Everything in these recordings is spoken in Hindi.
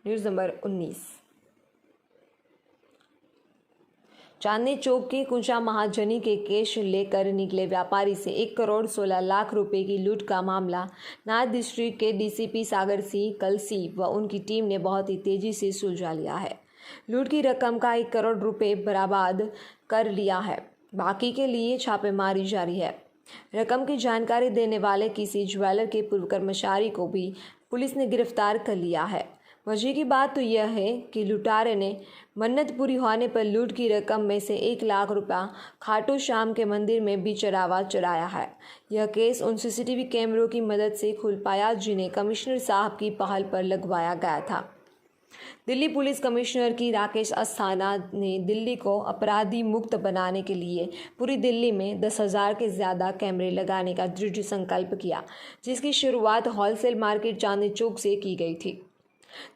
News number 19। चांदनी चौक के कुंचा महाजनी के केश लेकर निकले व्यापारी से 1 करोड़ 16 लाख रुपए की लूट का मामला नाथ डिस्ट्रिक्ट के डीसीपी सागर सिंह कलसी व उनकी टीम ने बहुत ही तेजी से सुलझा लिया है। लूट की रकम का 1 करोड़ रुपए बरामद कर लिया है। बाकी के लिए छापेमारी जारी है। रकम की जानकारी देने वाले किसी ज्वेलर के पूर्व कर्मचारी को भी पुलिस ने गिरफ्तार कर लिया है। मजे की बात तो यह है कि लुटारे ने मन्नत पूरी होने पर लूट की रकम में से 1 लाख रुपया खाटू श्याम के मंदिर में भी चढ़ाया है। यह केस उन सीसीटीवी कैमरों की मदद से खुल पाया जिन्हें कमिश्नर साहब की पहल पर लगवाया गया था। दिल्ली पुलिस कमिश्नर की राकेश अस्थाना ने दिल्ली को अपराधी मुक्त बनाने के लिए पूरी दिल्ली में 10,000 के ज़्यादा कैमरे लगाने का दृढ़ संकल्प किया, जिसकी शुरुआत होलसेल मार्केट चांदनी चौक से की गई थी।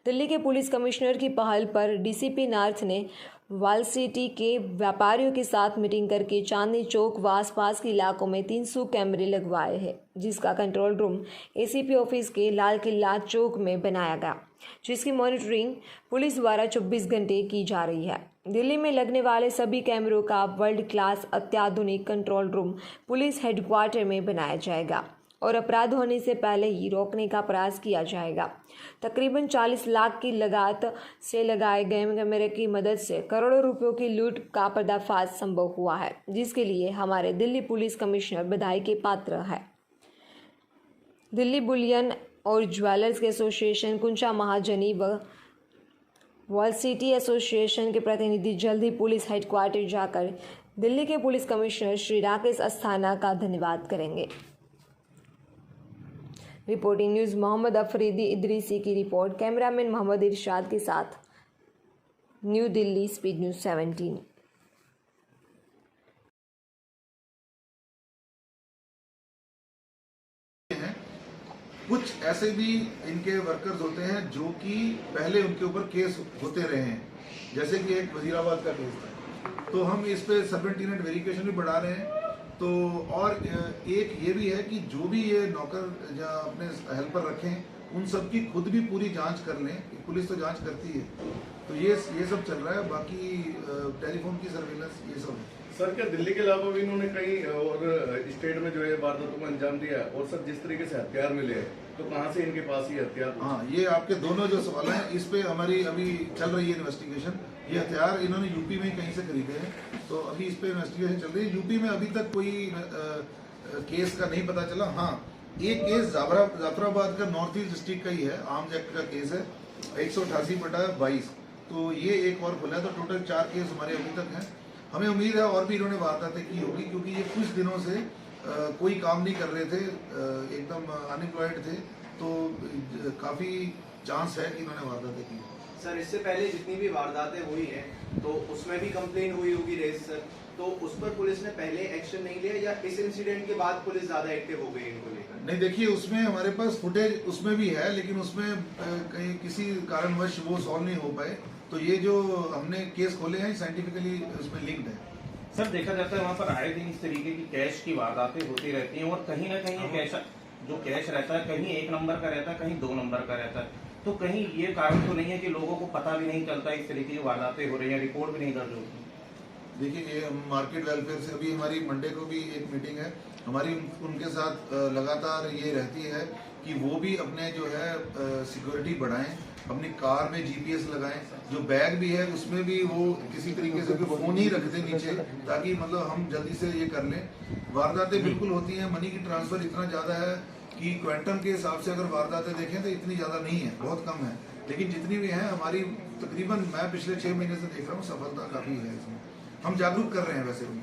दिल्ली के पुलिस कमिश्नर की पहल पर डीसीपी नॉर्थ ने वालसिटी के व्यापारियों के साथ मीटिंग करके चांदनी चौक व आसपास के इलाकों में 300 कैमरे लगवाए हैं, जिसका कंट्रोल रूम एसीपी ऑफिस के लाल किला चौक में बनाया गया, जिसकी मॉनिटरिंग पुलिस द्वारा 24 घंटे की जा रही है। दिल्ली में लगने वाले सभी कैमरों का वर्ल्ड क्लास अत्याधुनिक कंट्रोल रूम पुलिस हेडक्वार्टर में बनाया जाएगा और अपराध होने से पहले ही रोकने का प्रयास किया जाएगा। तकरीबन 40 लाख की लागत से लगाए गए कैमरे की मदद से करोड़ों रुपयों की लूट का पर्दाफाश संभव हुआ है, जिसके लिए हमारे दिल्ली पुलिस कमिश्नर बधाई के पात्र है। दिल्ली बुलियन और ज्वेलर्स के एसोसिएशन, कुंचा महाजनी व वॉल सिटी एसोसिएशन के प्रतिनिधि जल्द ही पुलिस हेडक्वार्टर जाकर दिल्ली के पुलिस कमिश्नर श्री राकेश अस्थाना का धन्यवाद करेंगे। रिपोर्टिंग न्यूज़ मोहम्मद अफरीदी इदरीसी की रिपोर्ट। कैमरामैन मोहम्मद इरशाद के साथ न्यू दिल्ली स्पीड न्यूज़ 17। कुछ ऐसे भी इनके वर्कर्स होते हैं जो कि पहले उनके ऊपर केस होते रहे हैं, जैसे कि एक वजीराबाद का केस था, तो हम इस पे सबइंटीग्रेट वेरिफिकेशन भी बढ़ा रहे हैं। तो और एक ये भी है कि जो भी ये नौकर या अपने हेल्पर रखें उन सब की खुद भी पूरी जांच कर लें। पुलिस तो जांच करती है, तो ये सब चल रहा है। बाकी टेलीफोन की सर्विलेंस ये सब है। सर, क्या दिल्ली के अलावा भी इन्होंने कई और स्टेट में जो है वारदातों को अंजाम दिया, और सर जिस तरीके से हथियार मिले तो कहाँ से इनके पास ये हथियार? हाँ, ये आपके दोनों जो सवाल हैं इस पे हमारी अभी चल रही है इन्वेस्टिगेशन। ये हथियार इन्होंने यूपी में कहीं से खरीदे हैं, तो अभी इस पे इन्वेस्टिगेशन चल रही है। यूपी में अभी तक कोई केस का नहीं पता चला। हाँ, एक केस जाफराबाद का नॉर्थ ईस्ट डिस्ट्रिक्ट का ही है, आर्म्स एक्ट का केस है 188/22। तो ये एक और खुला है, तो टोटल 4 केस हमारे अभी तक हैं। हमें उम्मीद है और भी इन्होंने वारदातें की होगी, क्योंकि ये कुछ दिनों से कोई काम नहीं कर रहे थे, एकदम अनएम्प्लॉयड थे, तो काफी चांस है कि इन्होंने वारदातें की। सर, इससे पहले जितनी भी वारदातें हुई हैं तो उसमें भी कंप्लेन हुई होगी रेस सर, तो उस पर पुलिस ने पहले एक्शन नहीं लिया या इस इंसिडेंट के बाद पुलिस ज्यादा एक्टिव हो गई इनको लेकर? नहीं, देखिए उसमें हमारे पास फुटेज उसमें भी है, लेकिन उसमें कहीं किसी कारणवश वो सॉल्व नहीं हो पाए। तो ये जो हमने केस खोले हैं साइंटिफिकली उसमें लिंक्ड है। सर, देखा जाता है वहाँ पर आए दिन इस तरीके की कैश की वारदातें होती रहती हैं, और कहीं ना कहीं कैश जो कैश रहता है कहीं 1 नंबर का रहता है, कहीं 2 नंबर का रहता है। तो कहीं ये कारण तो नहीं है कि लोगों को पता भी नहीं चलता इस तरीके की वारदातें हो रही हैं, रिपोर्ट भी नहीं दर्ज होती? देखिए, ये मार्केट वेलफेयर से अभी हमारी मंडे को भी एक मीटिंग है हमारी, उनके साथ लगातार ये रहती है कि वो भी अपने जो है सिक्योरिटी बढ़ाएं, अपनी कार में जीपीएस लगाएं, जो बैग भी है उसमें भी वो किसी तरीके से फोन ही रख दें नीचे, ताकि मतलब हम जल्दी से ये कर लें। वारदातें बिल्कुल होती हैं, मनी की ट्रांसफर इतना ज्यादा है कि क्वांटम के हिसाब से अगर वारदातें देखें तो इतनी ज्यादा नहीं है, बहुत कम है, लेकिन जितनी भी है हमारी तकरीबन मैं पिछले 6 महीने से देख रहा हूँ, सफलता काफी है इसमें। हम जागरूक कर रहे हैं वैसे भी।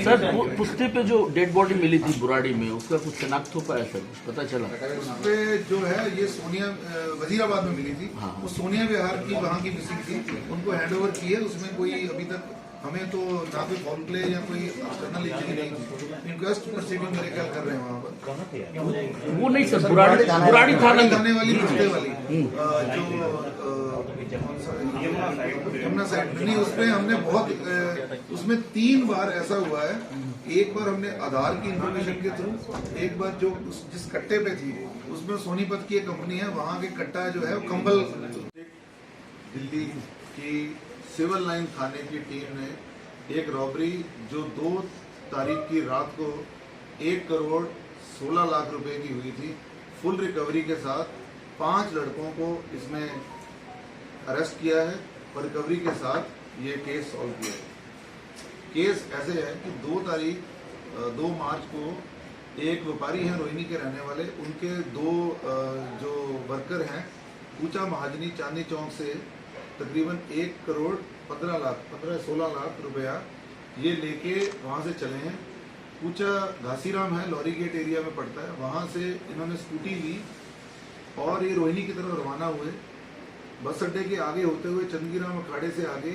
सर, पुश्ते पे जो डेड बॉडी मिली थी बुराड़ी में, उसका कुछ शनाख्त हो पाया सर? पता चला उस पे जो है ये सोनिया वजीराबाद में मिली थी। हाँ। वो सोनिया विहार की वहाँ की मिसिंग थी, उनको हैंड ओवर की है। उसमें कोई अभी तक हमें तो ना कोई फाउल प्ले या कोई एक्सटर्नल इंजरी नहीं थी। इंक्वेस्ट प्रोसीडिंग मेरे ख्याल कर रहे हैं वहाँ पर। वो नहीं सर, बुराड़ी थाने वाली पुश्ते वाली जो यमुना साइड नहीं, उसमें हमने बहुत उसमें 3 बार ऐसा हुआ है। एक बार हमने आधार की इंफॉर्मेशन के थ्रू, एक बार जो जिस कट्टे पे थी उसमें सोनीपत की एक कंपनी है, वहां के कट्टा जो है वो कंबल। दिल्ली की सिविल लाइन थाने की टीम ने एक रॉबरी जो 2 तारीख की रात को 1 करोड़ 16 लाख रुपए की हुई थी, फुल रिकवरी के साथ 5 लड़कों को इसमें अरेस्ट किया है और रिकवरी के साथ ये केस सॉल्व किया है। केस ऐसे है कि 2 मार्च को एक व्यापारी हैं रोहिणी के रहने वाले, उनके 2 जो वर्कर हैं ऊंचा महाजनी चांदनी चौक से तकरीबन 1 करोड़ 16 लाख रुपया ये लेके वहाँ से चले हैं। ऊंचा घासीराम है, लॉरी गेट एरिया में पड़ता है, वहाँ से इन्होंने स्कूटी ली और ये रोहिणी की तरफ रवाना हुए। बस अड्डे के आगे होते हुए चंदगीराम अखाड़े से आगे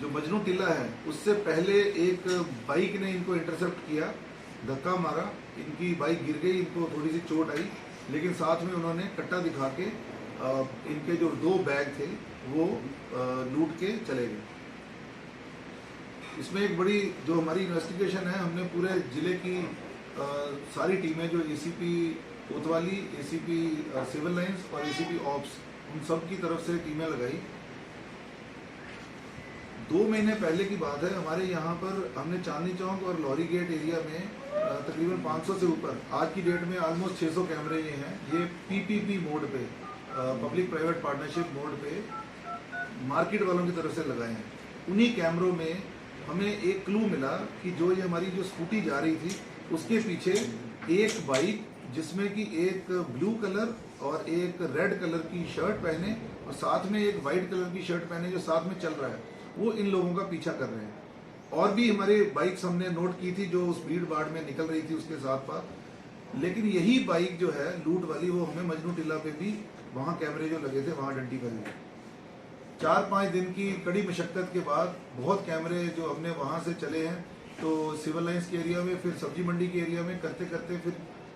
जो मजनू टीला है उससे पहले एक बाइक ने इनको इंटरसेप्ट किया, धक्का मारा, इनकी बाइक गिर गई, इनको थोड़ी सी चोट आई, लेकिन साथ में उन्होंने कट्टा दिखा के इनके जो 2 बैग थे वो लूट के चले गए। इसमें एक बड़ी जो हमारी इन्वेस्टिगेशन है, हमने पूरे जिले की सारी टीमें जो एसीपी कोतवाली, एसीपी सिविल लाइंस और एसीपी ऑप्स, उन सब की तरफ से टीमें लगाई। 2 महीने पहले की बात है, हमारे यहाँ पर हमने चांदनी चौक और लॉरी गेट एरिया में तकरीबन 500 से ऊपर, आज की डेट में ऑलमोस्ट 600 कैमरे ये हैं, ये पीपीपी मोड पे, पब्लिक प्राइवेट पार्टनरशिप मोड पे मार्केट वालों की तरफ से लगाए हैं। उन्हीं कैमरों में हमें एक क्लू मिला कि जो ये हमारी जो स्कूटी जा रही थी उसके पीछे एक बाइक जिसमें कि एक ब्लू कलर और एक रेड कलर की शर्ट पहने और साथ में एक वाइट कलर की शर्ट पहने जो साथ में चल रहा है, वो इन लोगों का पीछा कर रहे हैं। और भी हमारे बाइक्स हमने नोट की थी जो उस भीड़ भाड़ में निकल रही थी उसके साथ पास, लेकिन यही बाइक जो है लूट वाली वो हमें मजनू टीला पे भी वहाँ कैमरे जो लगे थे वहाँ आइडेंटिफाई हुए। 4-5 दिन की कड़ी मशक्कत के बाद बहुत कैमरे जो हमने वहाँ से चले हैं, तो सिविल लाइंस के एरिया में, फिर सब्जी मंडी के एरिया में करते करते फिर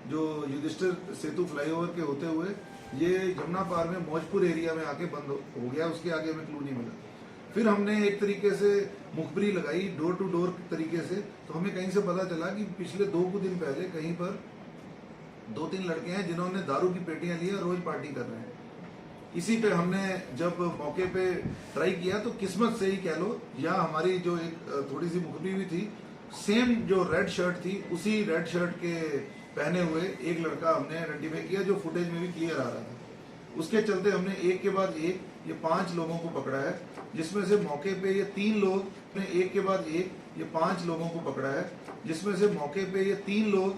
जो युधिष्ठिर सेतु फ्लाईओवर के होते हुए ये जमुना पार में मौजपुर एरिया में आके बंद हो गया। उसके आगे हमें क्लू नहीं मिला। फिर हमने एक तरीके से मुखबरी लगाई डोर टू डोर तरीके से, तो हमें कहीं से पता चला कि पिछले 2 दिन पहले कहीं पर 2-3 लड़के हैं जिन्होंने दारू की पेटियां ली और रोज पार्टी कर रहे हैं। इसी पे हमने जब मौके पे ट्राई किया तो किस्मत से ही कह लो, या हमारी जो एक थोड़ी सी मुखबरी भी थी, सेम जो रेड शर्ट थी उसी रेड शर्ट के पहने हुए एक लड़का हमने आइडेंटिफाई किया जो फुटेज में भी क्लियर आ रहा था। उसके चलते हमने एक के बाद एक ये 5 लोगों को पकड़ा है, जिसमें से मौके पे ये 3 लोग ने एक के बाद एक ये 5 लोगों को पकड़ा है, जिसमें से मौके पे ये 3 लोग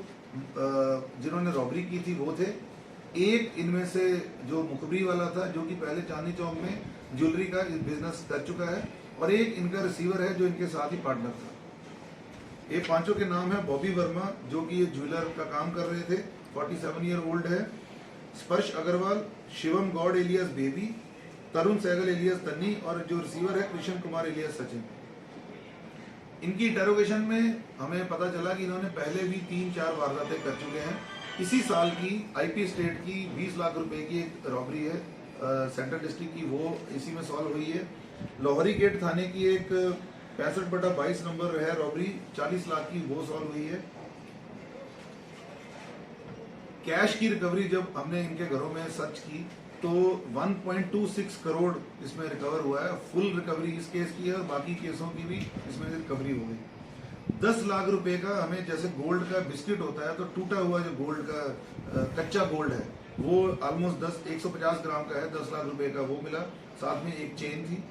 जिन्होंने रॉबरी की थी वो थे। एक इनमें से जो मुखबरी वाला था जो कि पहले चांदनी चौक में ज्वेलरी का बिजनेस कर चुका है, और एक इनका रिसीवर है जो इनके साथ ही पार्टनर था। ये 5 के नाम है बॉबी वर्मा जो कि ये ज्वेलर का काम कर रहे थे, 47 ईयर ओल्ड है, स्पर्श अग्रवाल, शिवम गौड़ एलियस बेबी, तरुण सहगल एलियस तन्नी, और जो रिसीवर है कृष्ण कुमार एलियस सचिन। इनकी इंटेरोगेशन में हमें पता चला कि इन्होंने पहले भी 3-4 वारदातें कर चुके हैं। इसी साल की आईपी स्टेट की 20 लाख रुपए की एक रॉबरी है सेंट्रल डिस्ट्रिक्ट की, वो इसी में सॉल्व हुई है। लोहरी गेट थाने की एक 65/22 नंबर है रॉबरी 40 लाख की, वो सॉल्व हुई है। कैश की रिकवरी जब हमने इनके घरों में सर्च की तो 1.26 करोड़ इसमें रिकवर हुआ है। फुल रिकवरी इस केस की है और बाकी केसों की भी इसमें रिकवरी हो गई। 10 लाख रुपए का हमें जैसे गोल्ड का बिस्किट होता है तो टूटा हुआ जो गोल्ड का कच्चा गोल्ड है वो ऑलमोस्ट 150 ग्राम का है, 10 लाख रुपए का वो मिला। साथ में एक चेन थी।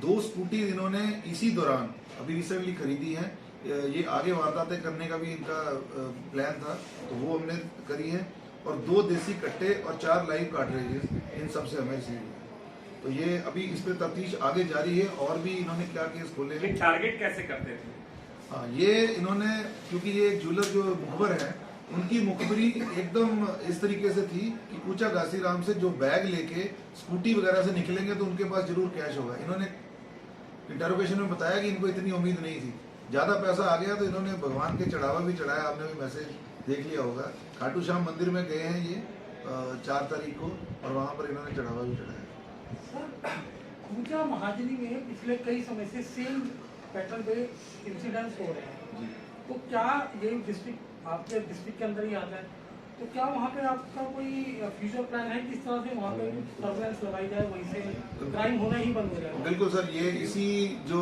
2 स्कूटी इन्होंने इसी दौरान अभी रिसेंटली खरीदी है। ये आगे वारदातें करने का भी इनका प्लान था तो वो हमने करी है, और 2 देसी कट्टे और 4 लाइव कार्ट्रिजेस इन सब से हमें सील हुआ। तो ये अभी इस पे तफ्तीश आगे जारी है और भी इन्होंने क्या केस खोले हैं। टारगेट कैसे करते थे? हाँ, ये इन्होंने, क्योंकि ये ज्वेलर जो मुखबर है उनकी मुखबरी एकदम इस तरीके से थी कि कूचा घासीराम से जो बैग लेके स्कूटी वगैरह से निकलेंगे तो उनके पास जरूर कैश होगा। इन्होंने इंटरोगेशन में बताया कि इनको इतनी उम्मीद नहीं थी, ज्यादा पैसा आ गया तो इन्होंने भगवान के चढ़ावा भी चढ़ाया। आपने भी मैसेज देख लिया होगा। खाटू श्याम मंदिर में गए हैं ये 4 तारीख को, और वहां पर इन्होंने चढ़ावा भी चढ़ाया। पूजा महाजनी में पिछले कई समय से सेम पैटर्न पे इंसिडेंट्स हो रहे हैं, तो क्या ये डिस्ट्रिक्ट आपके डिस्ट्रिक्ट के अंदर ही आता है, तो क्या वहाँ पे आपका कोई फ्यूचर प्लान है किस तरह से वहाँ पे सर्वेलेंस लगाई जाए, वहीं से क्राइम होना ही बंद हो जाए? बिल्कुल सर, ये इसी जो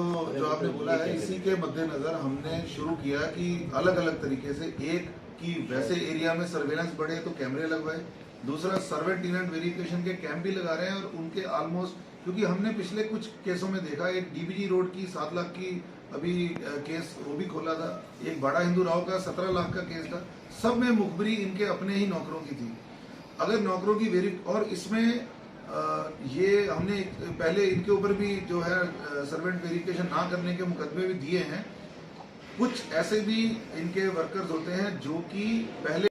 आपने बोला है, इसी के मद्देनजर हमने शुरू किया कि अलग अलग तरीके से, एक कि वैसे एरिया में सर्वेलेंस बढ़े तो कैमरे लगवाए, दूसरा सर्वेंट टेनेंट वेरिफिकेशन के कैंप भी लगा रहे हैं, और उनके ऑलमोस्ट, क्योंकि हमने पिछले कुछ केसों में देखा, एक डीबीजी रोड की 7 लाख की अभी केस वो भी खोला था, एक बड़ा हिंदू राव का 17 लाख का केस था, सब में मुखबरी इनके अपने ही नौकरों की थी। अगर नौकरों की और इसमें ये हमने पहले इनके ऊपर भी जो है सर्वेंट वेरिफिकेशन ना करने के मुकदमे भी दिए हैं। कुछ ऐसे भी इनके वर्कर्स होते हैं जो कि पहले